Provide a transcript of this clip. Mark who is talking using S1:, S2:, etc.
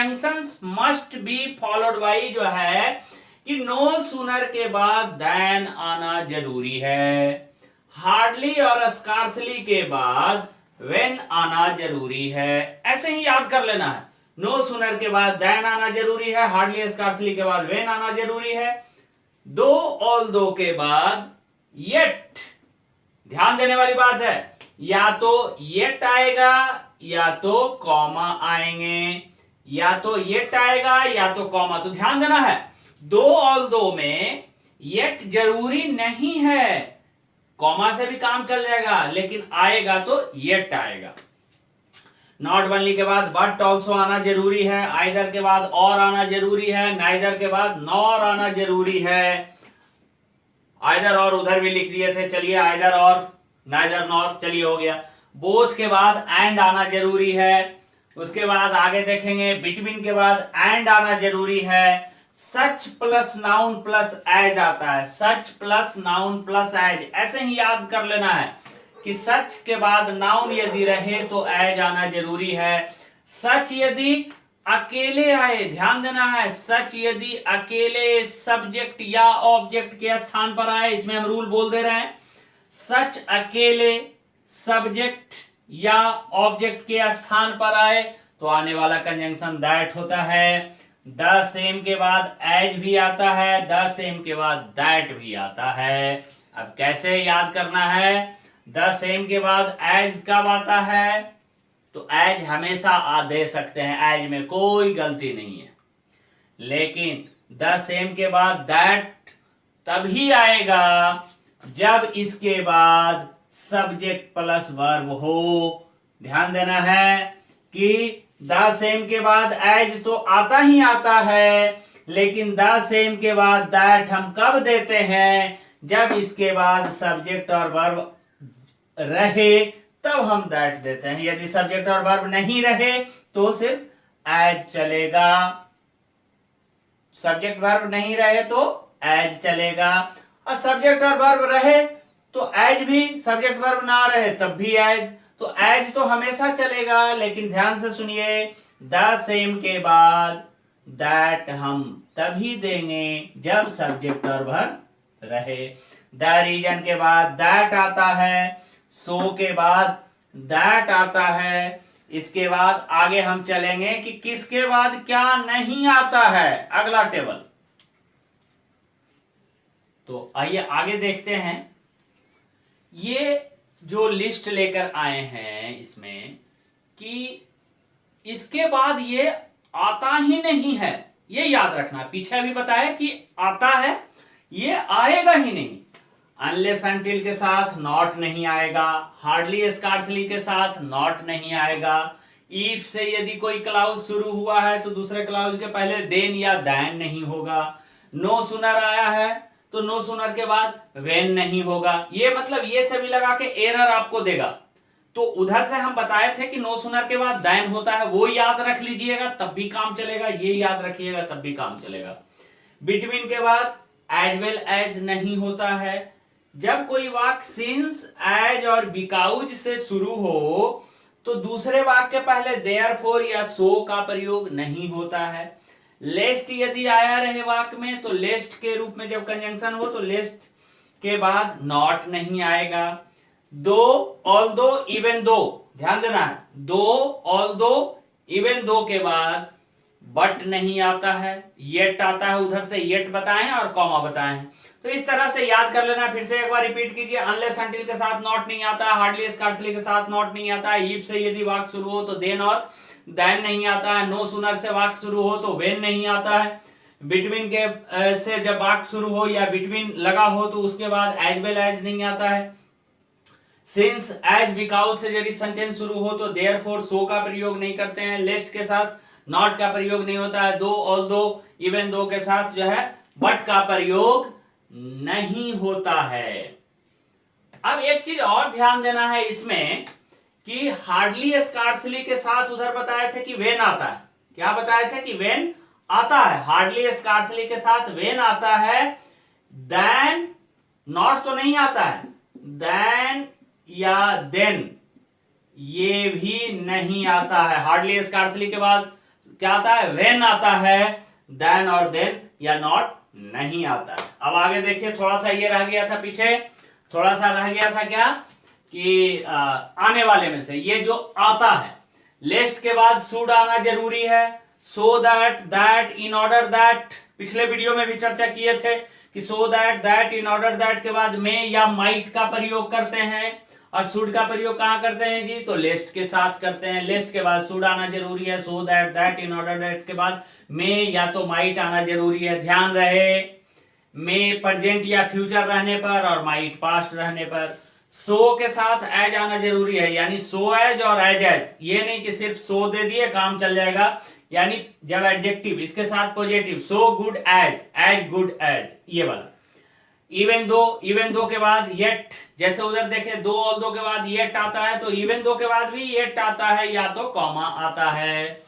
S1: Conjunctions must be followed by जो है कि नो सूनर के बाद देन आना जरूरी है, हार्डली और स्कार्सली के बाद व्हेन आना जरूरी है। ऐसे ही याद कर लेना है, नो सूनर के बाद देन आना जरूरी है, हार्डली स्कार्सली के बाद व्हेन आना जरूरी है, दो ऑल दो के बाद येट। ध्यान देने वाली बात है, या तो येट आएगा या तो कॉमा आएंगे, या तो येट आएगा या तो कॉमा। तो ध्यान देना है, दो ऑल दो में येट जरूरी नहीं है, कॉमा से भी काम चल जाएगा, लेकिन आएगा तो येट आएगा। नॉट ओनली के बाद बट ऑल्सो आना जरूरी है, आइदर के बाद और आना जरूरी है, नाइदर के बाद नॉर आना जरूरी है। आइदर और उधर भी लिख दिए थे, चलिए आइदर और नाइदर नॉर, चलिए हो गया। बोथ के बाद एंड आना जरूरी है, उसके बाद आगे देखेंगे बिटवीन के बाद एंड आना जरूरी है। सच प्लस नाउन प्लस एज आता है, सच प्लस नाउन प्लस एज, ऐसे ही याद कर लेना है कि सच के बाद नाउन यदि रहे तो एज आना जरूरी है। सच यदि अकेले आए, ध्यान देना है, सच यदि अकेले सब्जेक्ट या ऑब्जेक्ट के स्थान पर आए, इसमें हम रूल बोल दे रहे हैं, सच अकेले सब्जेक्ट या ऑब्जेक्ट के स्थान पर आए तो आने वाला कंजंक्शन दैट होता है। द सेम के बाद एज भी आता है, द सेम के बाद दैट भी आता है। अब कैसे याद करना है, द सेम के बाद एज कब आता है, तो एज हमेशा दे सकते हैं, एज में कोई गलती नहीं है, लेकिन द सेम के बाद दैट तभी आएगा जब इसके बाद सब्जेक्ट प्लस वर्ब हो। ध्यान देना है कि द सेम के बाद एज तो आता ही आता है, लेकिन द सेम के बाद दैट हम कब देते हैं, जब इसके बाद सब्जेक्ट और वर्ब रहे तब हम दैट देते हैं। यदि सब्जेक्ट और वर्ब नहीं रहे तो सिर्फ एज चलेगा, सब्जेक्ट वर्ब नहीं रहे तो एज चलेगा, और सब्जेक्ट और वर्ब रहे तो एज भी, सब्जेक्ट वर्ब ना रहे तब भी एज, तो एज तो हमेशा चलेगा। लेकिन ध्यान से सुनिए, द सेम के बाद दैट हम तभी देंगे जब सब्जेक्ट और वर्ब रहे। द रीजन के बाद दैट आता है, सो के बाद दैट आता है। इसके बाद आगे हम चलेंगे कि किसके बाद क्या नहीं आता है, अगला टेबल। तो आइए आगे देखते हैं, ये जो लिस्ट लेकर आए हैं इसमें कि इसके बाद ये आता ही नहीं है, ये याद रखना। पीछे अभी बताया कि आता है, ये आएगा ही नहीं। अनलेस अनटिल के साथ नॉट नहीं आएगा, हार्डली स्कार्सली के साथ नॉट नहीं आएगा, इफ से यदि कोई क्लाउज शुरू हुआ है तो दूसरे क्लाउज के पहले देन या दैन नहीं होगा, नो सुनर आया है तो नो सुनर के बाद वेन नहीं होगा। ये मतलब ये सभी लगा के एरर आपको देगा। तो उधर से हम बताए थे कि नो सुनर के बाद दैन होता है, वो याद रख लीजिएगा तब भी काम चलेगा, ये याद रखिएगा तब भी काम चलेगा। बिटवीन के बाद एज वेल एज नहीं होता है। जब कोई वाक्य सिंस, एज और बिकॉज से शुरू हो तो दूसरे वाक्य के पहले देयरफॉर या सो का प्रयोग नहीं होता है। लेस्ट यदि आया रहे वाक्य में तो लेस्ट के रूप में जब कंजंक्शन हो तो लेस्ट के बाद नॉट नहीं आएगा। दो, ऑल्दो, इवन दो, ध्यान देना है, दो, ऑल्दो, इवन दो के बाद बट नहीं आता है, येट आता है, उधर से येट बताएं और कॉमा बताएं। तो इस तरह से याद कर लेना। फिर से एक बार रिपीट कीजिए, अनलेस अनटिल के साथ नॉट नहीं आता है, हार्डली स्कार्सली के साथ नॉट नहीं आता है, इफ से यदि वाक्य शुरू हो तो देन और दैन नहीं आता है, नो सुनर से वाक्य शुरू हो तो वेन नहीं आता है, बिटवीन के से जब वाक्य शुरू हो या बिटवीन लगा हो तो उसके बाद एज वेल एज नहीं आता है, सिंस, एज, बिकॉज से यदि सेंटेंस शुरू हो तो देयरफॉर, सो का प्रयोग नहीं करते हैं, लेस्ट के साथ नॉट का प्रयोग नहीं होता है, दो, ऑल्दो, इवन दो के साथ जो है बट का प्रयोग नहीं होता है। अब एक चीज और ध्यान देना है इसमें कि हार्डली स्कार्सली के साथ उधर बताए थे कि वेन आता है। क्या बताए थे कि वेन आता है, हार्डली स्कार्सली के साथ वेन आता है, देन नॉट तो नहीं आता है, देन या देन ये भी नहीं आता है। हार्डली स्कार्सली के बाद क्या आता है, व्हेन आता है, देन और देन या नॉट नहीं आता है। अब आगे देखिए, थोड़ा सा ये रह गया था पीछे, थोड़ा सा रह गया था क्या कि आने वाले में से ये जो आता है, लेस्ट के बाद शुड आना जरूरी है, so that, that, in order that, पिछले वीडियो में भी चर्चा किए थे कि so that, that, in order that के बाद में या माइट का प्रयोग करते हैं, और शुड का प्रयोग कहां करते हैं जी, तो लिस्ट के साथ करते हैं। लिस्ट के बाद शुड आना जरूरी है, so that, that, in order that के बाद में या तो माइट आना जरूरी है। ध्यान रहे, में प्रेजेंट या फ्यूचर रहने पर और माइट पास्ट रहने पर। सो के साथ एज आना जरूरी है, यानी सो एज और एज, ये नहीं कि सिर्फ सो दे दिए काम चल जाएगा, यानी जब एडजेक्टिव इसके साथ positive, so good as, as good as, ये वाला। इवन दो के बाद येट, जैसे उधर देखे दो और दो के बाद येट आता है, तो इवन दो के बाद भी येट आता है या तो कॉमा आता है।